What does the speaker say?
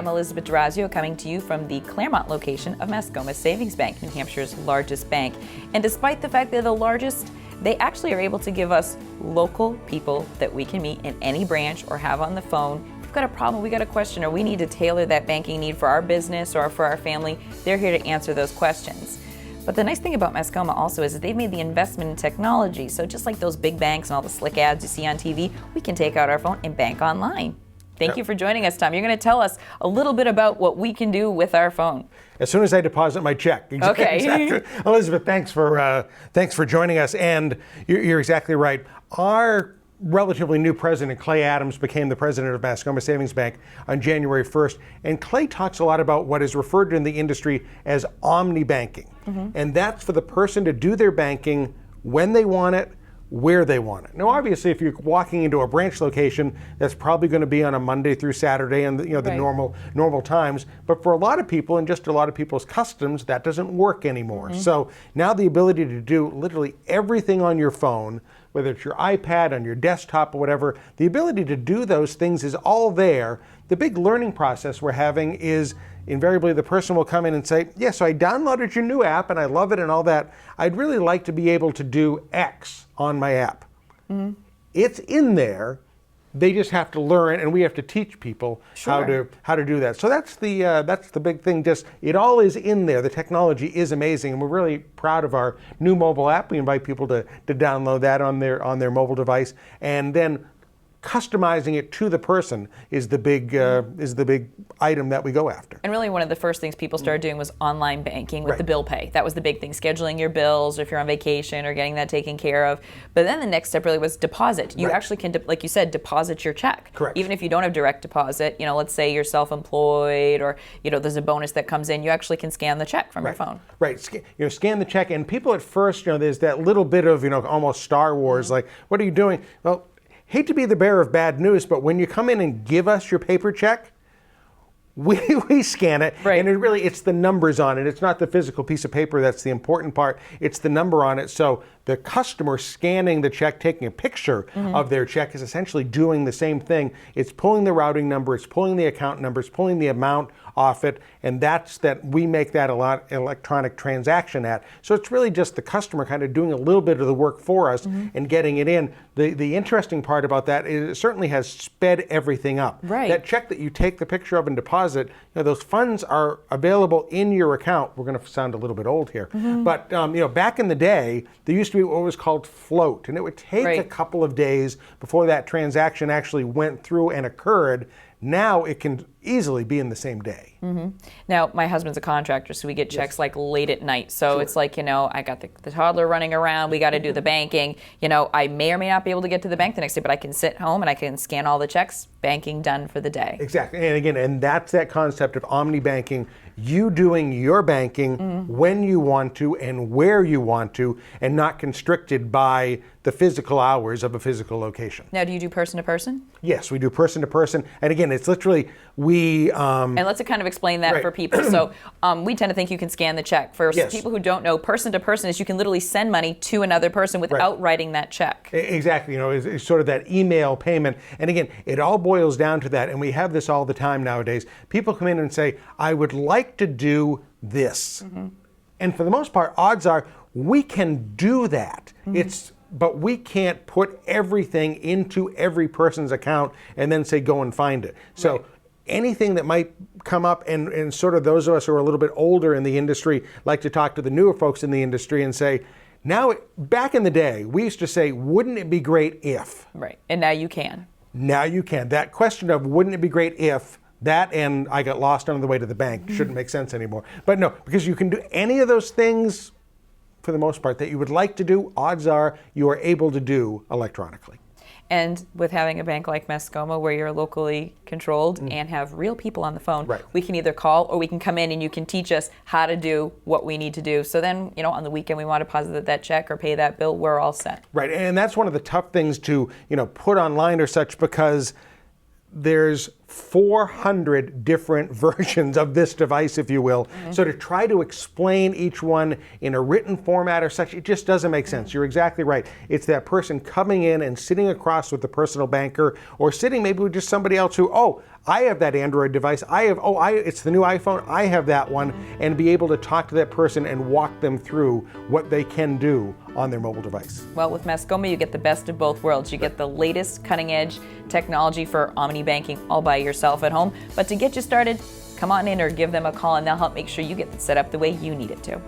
I'm Elizabeth D'Orazio, coming to you from the Claremont location of Mascoma Savings Bank, New Hampshire's largest bank. And despite the fact they're the largest, they actually are able to give us local people that we can meet in any branch or have on the phone. If we've got a problem, we got a question, or we need to tailor that banking need for our business or for our family, they're here to answer those questions. But the nice thing about Mascoma also is that they've made the investment in technology. So just like those big banks and all the slick ads you see on TV, we can take out our phone and bank online. Thank you for joining us, Tom. You're going to tell us a little bit about what we can do with our phone. As soon as I deposit my check. Okay. Exactly. Elizabeth, thanks for joining us. And you're exactly right. Our relatively new president, Clay Adams, became the president of Mascoma Savings Bank on January 1st. And Clay talks a lot about what is referred to in the industry as omni-banking. And that's for the person to do their banking when they want it, where they want it. Now, obviously, if you're walking into a branch location, that's probably going to be on a Monday through Saturday and the normal times. But for a lot of people and just a lot of people's customs, that doesn't work anymore. So now the ability to do literally everything on your phone, whether it's your iPad, on your desktop, or whatever, the ability to do those things is all there. The big learning process we're having is invariably the person will come in and say, yeah, so I downloaded your new app and I love it and all that. I'd really like to be able to do X on my app. It's in there. They just have to learn, and we have to teach people how to do that. So that's the big thing. Just it all is in there. The technology is amazing, and we're really proud of our new mobile app. We invite people to download that on their mobile device, and then customizing it to the person is the big item that we go after. And really one of the first things people started doing was online banking with the bill pay. That was the big thing, scheduling your bills, or if you're on vacation, or getting that taken care of. But then the next step really was deposit. You actually can, like you said, deposit your check. Correct. Even if you don't have direct deposit, let's say you're self-employed, or there's a bonus that comes in, you actually can scan the check from your phone. Right. Scan the check, and people at first, there's that little bit of almost Star Wars, like, what are you doing? Well, hate to be the bearer of bad news, but when you come in and give us your paper check, we scan it, and it's the numbers on it. It's not the physical piece of paper that's the important part. It's the number on it. So the customer scanning the check, taking a picture of their check, is essentially doing the same thing. It's pulling the routing number, it's pulling the account number, it's pulling the amount off it, and we make that electronic transaction at. So it's really just the customer kind of doing a little bit of the work for us and getting it in. The interesting part about that is it certainly has sped everything up. That check that you take the picture of and deposit, those funds are available in your account. We're going to sound a little bit old here, but back in the day, there used to be what was called float, and it would take a couple of days before that transaction actually went through and occurred. Now it can easily be in the same day. Now, my husband's a contractor, so we get checks like late at night. So it's like, I got the toddler running around, we got to do the banking. I may or may not be able to get to the bank the next day, but I can sit home and I can scan all the checks, banking done for the day. Exactly. And again, that's that concept of omni-banking, you doing your banking when you want to and where you want to, and not constricted by the physical hours of a physical location. Now, do you do person to person? Yes, we do person to person. And again, it's literally, and let's kind of explain that for people. So we tend to think you can scan the check. For people who don't know, person to person is you can literally send money to another person without writing that check. Exactly. It's sort of that email payment. And again, it all boils down to that. And we have this all the time nowadays. People come in and say, I would like to do this. And for the most part, odds are we can do that. But we can't put everything into every person's account and then say, go and find it. So anything that might come up, and sort of those of us who are a little bit older in the industry like to talk to the newer folks in the industry and say, back in the day, we used to say, wouldn't it be great if? Right. And now you can. Now you can. That question of wouldn't it be great if, that and I got lost on the way to the bank shouldn't make sense anymore. But no, because you can do any of those things for the most part that you would like to do, odds are you are able to do electronically. And with having a bank like Mascoma, where you're locally controlled and have real people on the phone, we can either call or we can come in and you can teach us how to do what we need to do. So then, on the weekend we want to deposit that check or pay that bill, we're all set. Right, and that's one of the tough things to, put online or such, because there's 400 different versions of this device, if you will. So to try to explain each one in a written format or such, it just doesn't make sense. You're exactly right. It's that person coming in and sitting across with the personal banker, or sitting maybe with just somebody else who, oh, I have that Android device. It's the new iPhone. I have that one, and be able to talk to that person and walk them through what they can do on their mobile device. Well, with Mascoma, you get the best of both worlds. You get the latest cutting-edge technology for omni-banking all by yourself at home. But to get you started, come on in or give them a call, and they'll help make sure you get set up the way you need it to.